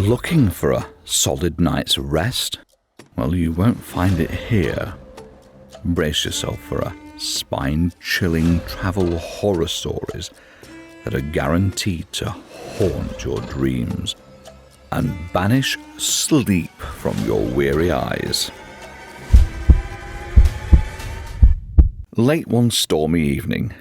Looking for a solid night's rest? Well, you won't find it here. Brace yourself for a spine-chilling travel horror stories that are guaranteed to haunt your dreams and banish sleep from your weary eyes. Late one stormy evening,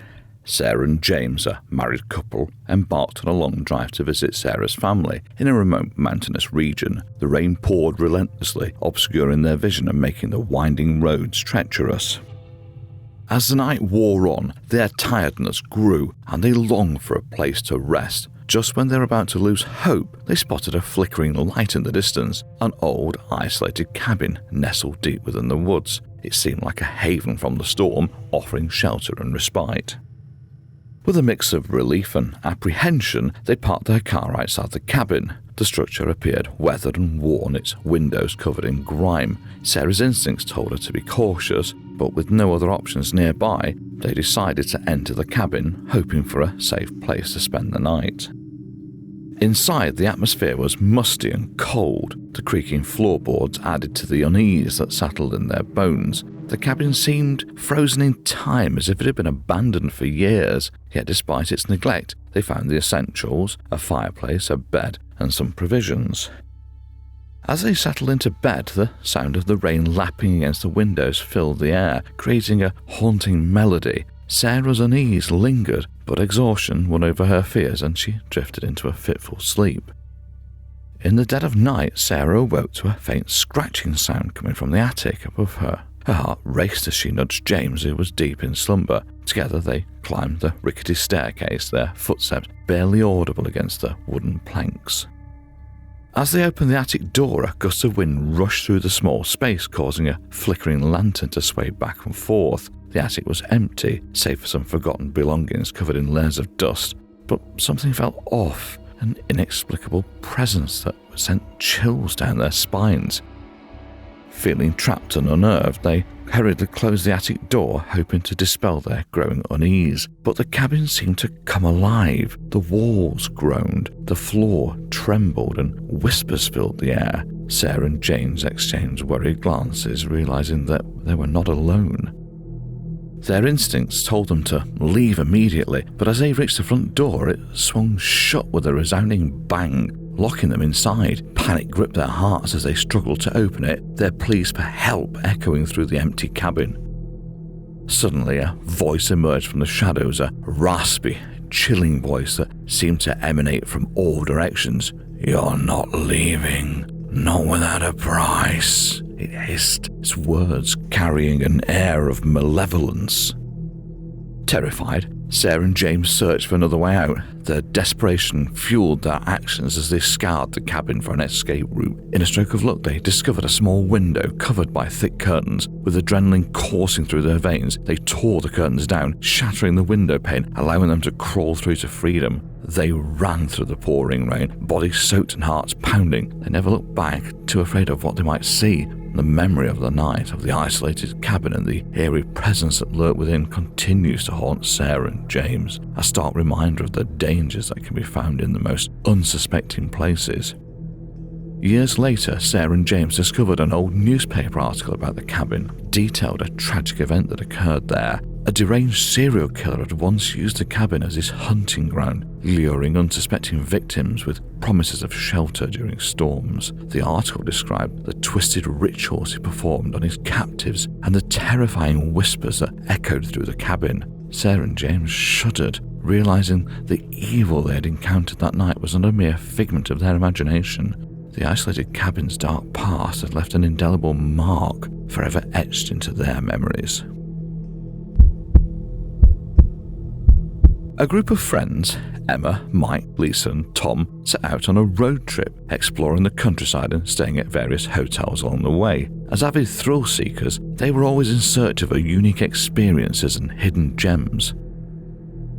Sarah and James, a married couple, embarked on a long drive to visit Sarah's family in a remote mountainous region. The rain poured relentlessly, obscuring their vision and making the winding roads treacherous. As the night wore on, their tiredness grew and they longed for a place to rest. Just when they were about to lose hope, they spotted a flickering light in the distance, an old, isolated cabin nestled deep within the woods. It seemed like a haven from the storm, offering shelter and respite. With a mix of relief and apprehension, they parked their car outside the cabin. The structure appeared weathered and worn, its windows covered in grime. Sarah's instincts told her to be cautious, but with no other options nearby, they decided to enter the cabin, hoping for a safe place to spend the night. Inside, the atmosphere was musty and cold. The creaking floorboards added to the unease that settled in their bones. The cabin seemed frozen in time, as if it had been abandoned for years, yet despite its neglect, they found the essentials, a fireplace, a bed, and some provisions. As they settled into bed, the sound of the rain lapping against the windows filled the air, creating a haunting melody. Sarah's unease lingered, but exhaustion won over her fears and she drifted into a fitful sleep. In the dead of night, Sarah awoke to a faint scratching sound coming from the attic above her. Her heart raced as she nudged James, who was deep in slumber. Together they climbed the rickety staircase, their footsteps barely audible against the wooden planks. As they opened the attic door, a gust of wind rushed through the small space, causing a flickering lantern to sway back and forth. The attic was empty, save for some forgotten belongings covered in layers of dust, but something felt off, an inexplicable presence that sent chills down their spines. Feeling trapped and unnerved, they hurriedly closed the attic door, hoping to dispel their growing unease. But the cabin seemed to come alive. The walls groaned, the floor trembled, and whispers filled the air. Sarah and James exchanged worried glances, realizing that they were not alone. Their instincts told them to leave immediately, but as they reached the front door, it swung shut with a resounding bang, locking them inside. Panic gripped their hearts as they struggled to open it, their pleas for help echoing through the empty cabin. Suddenly, a voice emerged from the shadows, a raspy, chilling voice that seemed to emanate from all directions. "You're not leaving, not without a price," it hissed, its words carrying an air of malevolence. Terrified, Sarah and James searched for another way out. Their desperation fueled their actions as they scoured the cabin for an escape route. In a stroke of luck, they discovered a small window covered by thick curtains. With adrenaline coursing through their veins, they tore the curtains down, shattering the window pane, allowing them to crawl through to freedom. They ran through the pouring rain, bodies soaked and hearts pounding. They never looked back, too afraid of what they might see. The memory of the night, of the isolated cabin and the eerie presence that lurked within continues to haunt Sarah and James, a stark reminder of the dangers that can be found in the most unsuspecting places. Years later, Sarah and James discovered an old newspaper article about the cabin, detailed a tragic event that occurred there. A deranged serial killer had once used the cabin as his hunting ground, luring unsuspecting victims with promises of shelter during storms. The article described the twisted rituals he performed on his captives and the terrifying whispers that echoed through the cabin. Sarah and James shuddered, realizing the evil they had encountered that night was not a mere figment of their imagination. The isolated cabin's dark past had left an indelible mark, forever etched into their memories. A group of friends, Emma, Mike, Lisa and Tom, set out on a road trip, exploring the countryside and staying at various hotels along the way. As avid thrill seekers, they were always in search of unique experiences and hidden gems.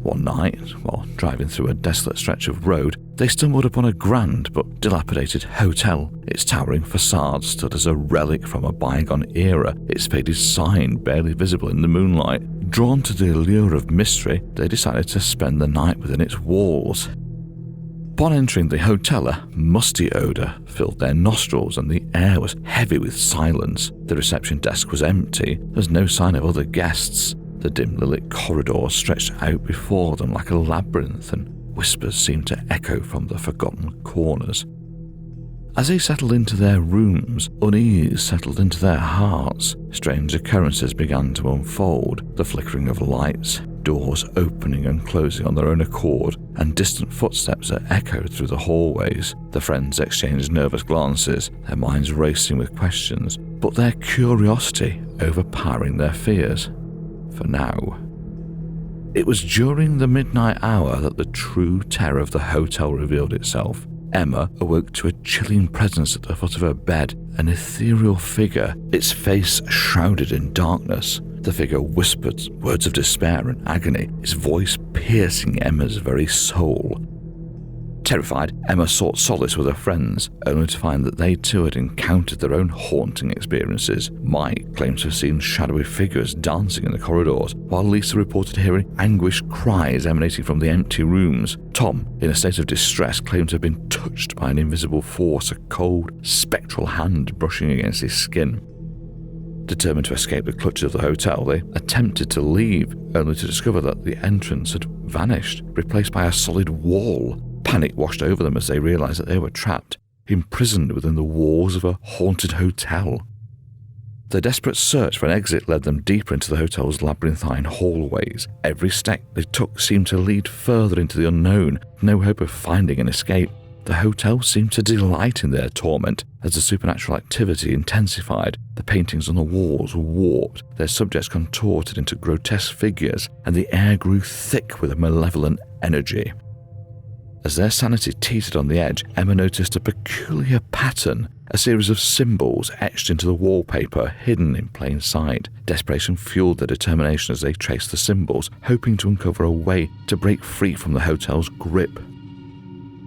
One night, while driving through a desolate stretch of road, they stumbled upon a grand but dilapidated hotel. Its towering facade stood as a relic from a bygone era, its faded sign barely visible in the moonlight. Drawn to the allure of mystery, they decided to spend the night within its walls. Upon entering the hotel, a musty odour filled their nostrils and the air was heavy with silence. The reception desk was empty. There was no sign of other guests. The dimly lit corridor stretched out before them like a labyrinth, and whispers seemed to echo from the forgotten corners. As they settled into their rooms, unease settled into their hearts. Strange occurrences began to unfold, the flickering of lights, doors opening and closing on their own accord, and distant footsteps that echoed through the hallways. The friends exchanged nervous glances, their minds racing with questions, but their curiosity overpowering their fears. For now. It was during the midnight hour that the true terror of the hotel revealed itself. Emma awoke to a chilling presence at the foot of her bed, an ethereal figure, its face shrouded in darkness. The figure whispered words of despair and agony, its voice piercing Emma's very soul. Terrified, Emma sought solace with her friends, only to find that they too had encountered their own haunting experiences. Mike claimed to have seen shadowy figures dancing in the corridors, while Lisa reported hearing anguished cries emanating from the empty rooms. Tom, in a state of distress, claimed to have been touched by an invisible force, a cold, spectral hand brushing against his skin. Determined to escape the clutches of the hotel, they attempted to leave, only to discover that the entrance had vanished, replaced by a solid wall. Panic washed over them as they realized that they were trapped, imprisoned within the walls of a haunted hotel. Their desperate search for an exit led them deeper into the hotel's labyrinthine hallways. Every step they took seemed to lead further into the unknown, no hope of finding an escape. The hotel seemed to delight in their torment as the supernatural activity intensified. The paintings on the walls warped, their subjects contorted into grotesque figures, and the air grew thick with a malevolent energy. As their sanity teetered on the edge, Emma noticed a peculiar pattern, a series of symbols etched into the wallpaper, hidden in plain sight. Desperation fueled their determination as they traced the symbols, hoping to uncover a way to break free from the hotel's grip.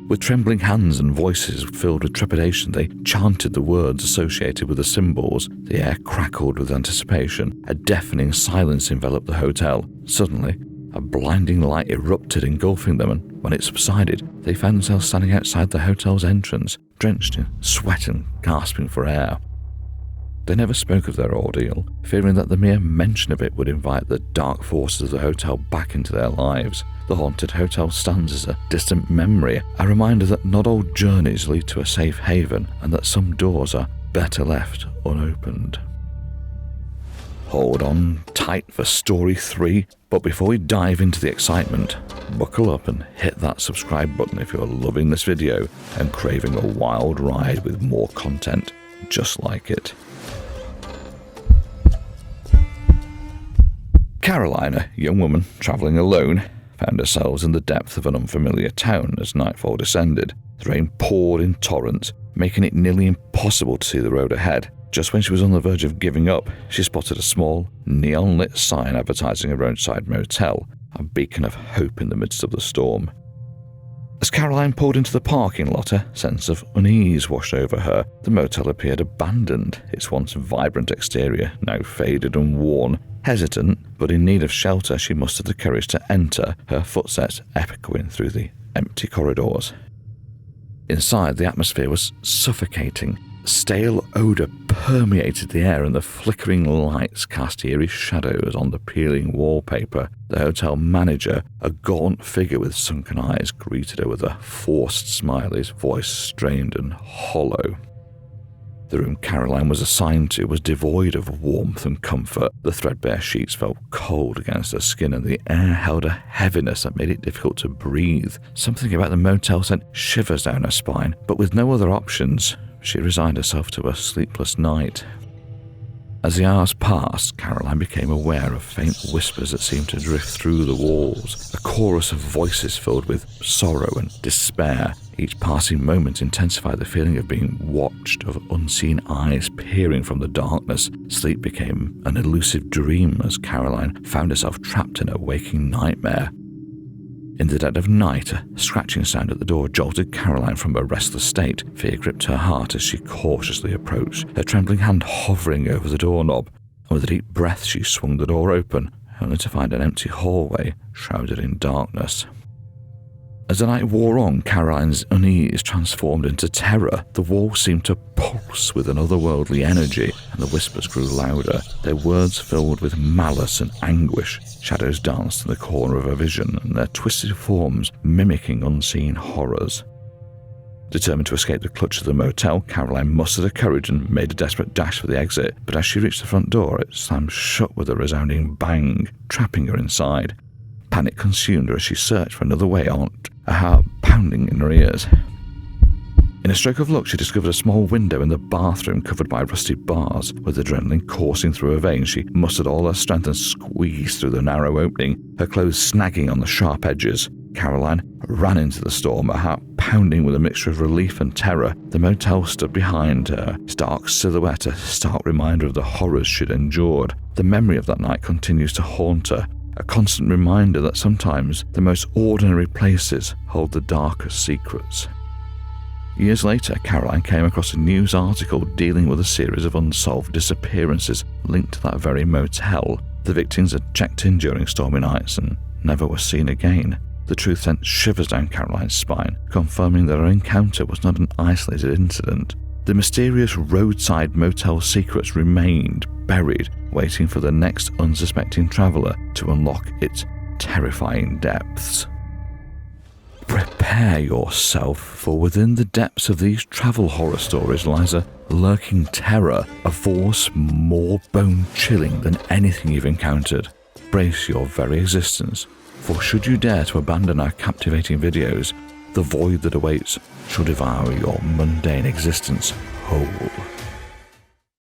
With trembling hands and voices filled with trepidation, they chanted the words associated with the symbols. The air crackled with anticipation. A deafening silence enveloped the hotel. Suddenly, a blinding light erupted, engulfing them, and when it subsided, they found themselves standing outside the hotel's entrance, drenched in sweat and gasping for air. They never spoke of their ordeal, fearing that the mere mention of it would invite the dark forces of the hotel back into their lives. The haunted hotel stands as a distant memory, a reminder that not all journeys lead to a safe haven, and that some doors are better left unopened. Hold on tight for story 3, but before we dive into the excitement, buckle up and hit that subscribe button if you're loving this video and craving a wild ride with more content just like it. Caroline, a young woman travelling alone, found herself in the depth of an unfamiliar town as nightfall descended. The rain poured in torrents, making it nearly impossible to see the road ahead. Just when she was on the verge of giving up, she spotted a small, neon-lit sign advertising a roadside motel, a beacon of hope in the midst of the storm. As Caroline pulled into the parking lot, a sense of unease washed over her. The motel appeared abandoned, its once vibrant exterior now faded and worn. Hesitant, but in need of shelter, she mustered the courage to enter, her footsteps echoing through the empty corridors. Inside, the atmosphere was suffocating. Stale odour permeated the air, and the flickering lights cast eerie shadows on the peeling wallpaper. The hotel manager, a gaunt figure with sunken eyes, greeted her with a forced smile, his voice strained and hollow. The room Caroline was assigned to was devoid of warmth and comfort. The threadbare sheets felt cold against her skin, and the air held a heaviness that made it difficult to breathe. Something about the motel sent shivers down her spine, but with no other options, she resigned herself to a sleepless night. As the hours passed, Caroline became aware of faint whispers that seemed to drift through the walls, a chorus of voices filled with sorrow and despair. Each passing moment intensified the feeling of being watched, of unseen eyes peering from the darkness. Sleep became an elusive dream as Caroline found herself trapped in a waking nightmare. In the dead of night, a scratching sound at the door jolted Caroline from a restless state. Fear gripped her heart as she cautiously approached, her trembling hand hovering over the doorknob. And with a deep breath, she swung the door open, only to find an empty hallway shrouded in darkness. As the night wore on, Caroline's unease transformed into terror. The walls seemed to pulse with an otherworldly energy, and the whispers grew louder, their words filled with malice and anguish. Shadows danced in the corner of her vision, and their twisted forms mimicking unseen horrors. Determined to escape the clutch of the motel, Caroline mustered her courage and made a desperate dash for the exit, but as she reached the front door, it slammed shut with a resounding bang, trapping her inside. Panic consumed her as she searched for another way out, a heart pounding in her ears. In a stroke of luck, she discovered a small window in the bathroom covered by rusty bars. With adrenaline coursing through her veins, she mustered all her strength and squeezed through the narrow opening, her clothes snagging on the sharp edges. Caroline ran into the storm, her heart pounding with a mixture of relief and terror. The motel stood behind her, its dark silhouette a stark reminder of the horrors she'd endured. The memory of that night continues to haunt her, a constant reminder that sometimes the most ordinary places hold the darkest secrets. Years later, Caroline came across a news article dealing with a series of unsolved disappearances linked to that very motel. The victims had checked in during stormy nights and never were seen again. The truth sent shivers down Caroline's spine, confirming that her encounter was not an isolated incident. The mysterious roadside motel secrets remained buried, waiting for the next unsuspecting traveller to unlock its terrifying depths. Prepare yourself, for within the depths of these travel horror stories lies a lurking terror, a force more bone-chilling than anything you've encountered. Brace your very existence, for should you dare to abandon our captivating videos, the void that awaits shall devour your mundane existence whole.